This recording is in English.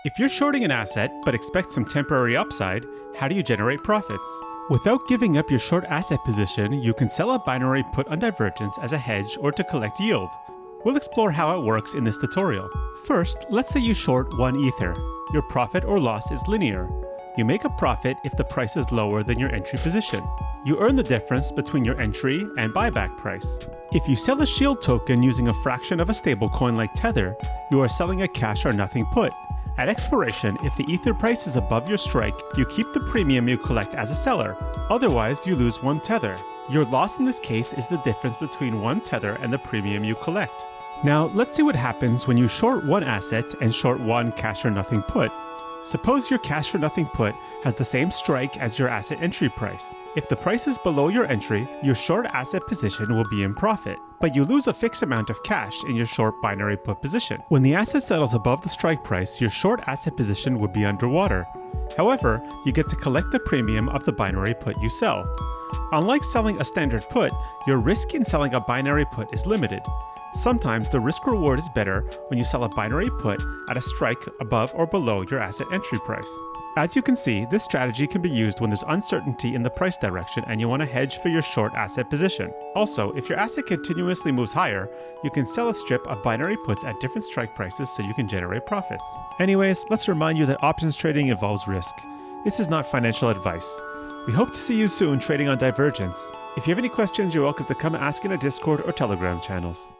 If you're shorting an asset but expect some temporary upside, how do you generate profits? Without giving up your short asset position, you can sell a binary put on Divergence as a hedge or to collect yield. We'll explore how it works in this tutorial. First, let's say you short 1 Ether. Your profit or loss is linear. You make a profit if the price is lower than your entry position. You earn the difference between your entry and buyback price. If you sell a shield token using a fraction of a stablecoin like Tether, you are selling a cash or nothing put. At expiration, if the Ether price is above your strike, you keep the premium you collect as a seller. Otherwise, you lose 1 Tether. Your loss in this case is the difference between 1 Tether and the premium you collect. Now, let's see what happens when you short 1 asset and short 1 cash or nothing put. Suppose your cash or nothing put has the same strike as your asset entry price. If the price is below your entry, your short asset position will be in profit, but you lose a fixed amount of cash in your short binary put position. When the asset settles above the strike price, your short asset position would be underwater. However, you get to collect the premium of the binary put you sell. Unlike selling a standard put, your risk in selling a binary put is limited. Sometimes the risk reward is better when you sell a binary put at a strike above or below your asset entry price. As you can see, this strategy can be used when there's uncertainty in the price direction and you want to hedge for your short asset position. Also, if your asset continuously moves higher, you can sell a strip of binary puts at different strike prices so you can generate profits. Anyways, let's remind you that options trading involves risk. This is not financial advice. We hope to see you soon trading on Divergence. If you have any questions, you're welcome to come ask in our Discord or Telegram channels.